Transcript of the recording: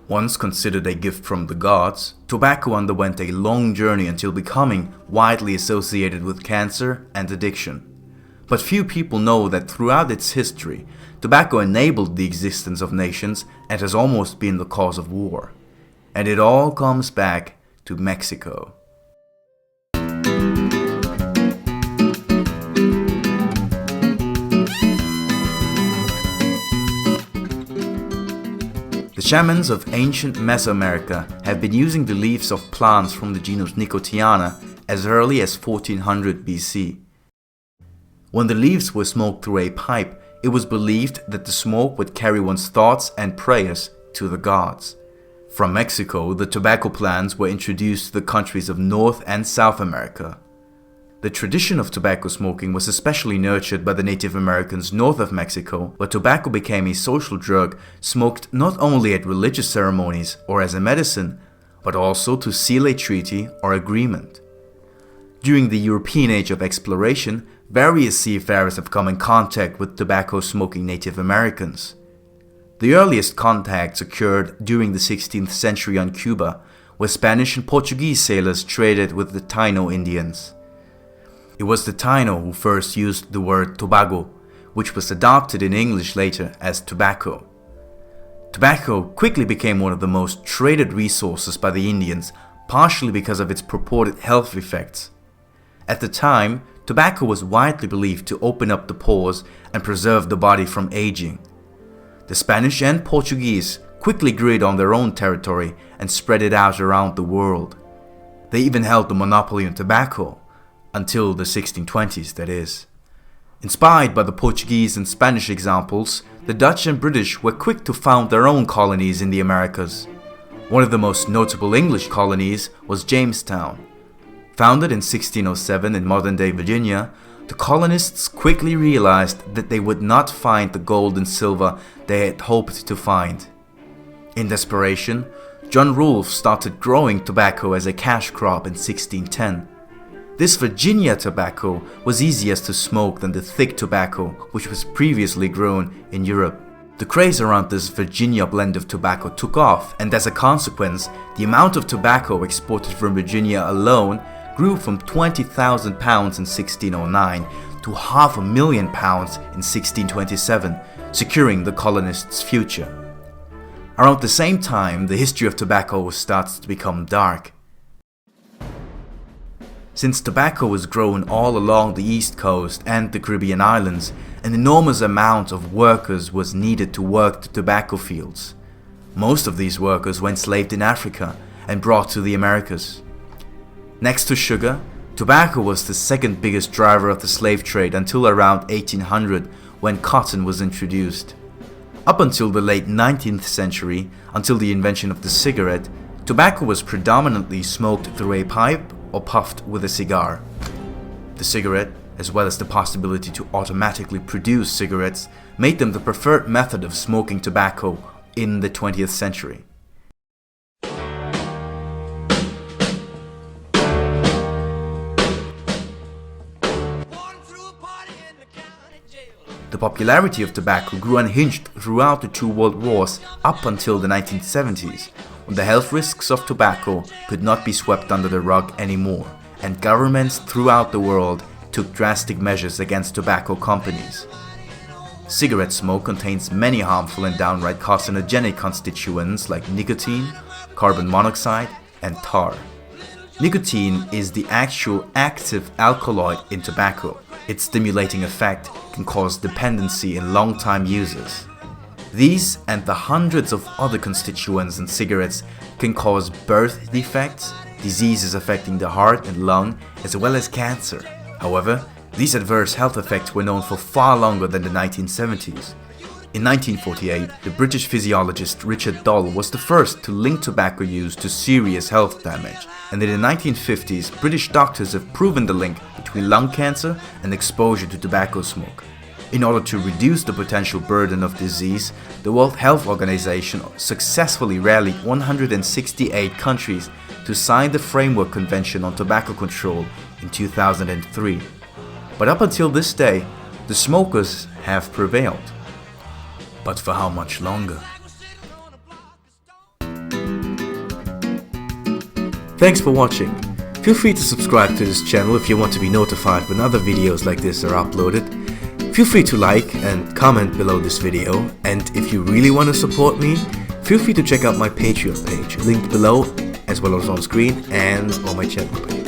Once considered a gift from the gods, tobacco underwent a long journey until becoming widely associated with cancer and addiction. But few people know that throughout its history, tobacco enabled the existence of nations and has almost been the cause of war. And it all comes back to Mexico. The shamans of ancient Mesoamerica have been using the leaves of plants from the genus Nicotiana as early as 1400 BC. When the leaves were smoked through a pipe, it was believed that the smoke would carry one's thoughts and prayers to the gods. From Mexico, the tobacco plants were introduced to the countries of North and South America. The tradition of tobacco smoking was especially nurtured by the Native Americans north of Mexico, where tobacco became a social drug smoked not only at religious ceremonies or as a medicine, but also to seal a treaty or agreement. During the European age of exploration, various seafarers have come in contact with tobacco-smoking Native Americans. The earliest contacts occurred during the 16th century on Cuba, where Spanish and Portuguese sailors traded with the Taino Indians. It was the Taino who first used the word tobago, which was adopted in English later as tobacco. Tobacco quickly became one of the most traded resources by the Indians, partially because of its purported health effects. At the time, tobacco was widely believed to open up the pores and preserve the body from aging. The Spanish and Portuguese quickly grew it on their own territory and spread it out around the world. They even held the monopoly on tobacco, until the 1620s, that is. Inspired by the Portuguese and Spanish examples, the Dutch and British were quick to found their own colonies in the Americas. One of the most notable English colonies was Jamestown. Founded in 1607 in modern-day Virginia, the colonists quickly realized that they would not find the gold and silver they had hoped to find. In desperation, John Rolfe started growing tobacco as a cash crop in 1610. This Virginia tobacco was easier to smoke than the thick tobacco which was previously grown in Europe. The craze around this Virginia blend of tobacco took off, and as a consequence, the amount of tobacco exported from Virginia alone grew from 20,000 pounds in 1609 to £500,000 in 1627, securing the colonists' future. Around the same time, the history of tobacco starts to become dark. Since tobacco was grown all along the East Coast and the Caribbean islands, an enormous amount of workers was needed to work the tobacco fields. Most of these workers were enslaved in Africa and brought to the Americas. Next to sugar, tobacco was the second biggest driver of the slave trade until around 1800, when cotton was introduced. Up until the late 19th century, until the invention of the cigarette, tobacco was predominantly smoked through a pipe or puffed with a cigar. The cigarette, as well as the possibility to automatically produce cigarettes, made them the preferred method of smoking tobacco in the 20th century. The popularity of tobacco grew unhinged throughout the two world wars up until the 1970s, when the health risks of tobacco could not be swept under the rug anymore, and governments throughout the world took drastic measures against tobacco companies. Cigarette smoke contains many harmful and downright carcinogenic constituents like nicotine, carbon monoxide, and tar. Nicotine is the actual active alkaloid in tobacco. Its stimulating effect can cause dependency in long-time users. These and the hundreds of other constituents in cigarettes can cause birth defects, diseases affecting the heart and lung, as well as cancer. However, these adverse health effects were known for far longer than the 1970s. In 1948, the British physiologist Richard Doll was the first to link tobacco use to serious health damage, and in the 1950s, British doctors have proven the link between lung cancer and exposure to tobacco smoke. In order to reduce the potential burden of disease, the World Health Organization successfully rallied 168 countries to sign the Framework Convention on Tobacco Control in 2003. But up until this day, the smokers have prevailed. But for how much longer? Thanks for watching. Feel free to subscribe to this channel if you want to be notified when other videos like this are uploaded. Feel free to like and comment below this video, and if you really want to support me, feel free to check out my Patreon page, linked below as well as on screen and on my channel page.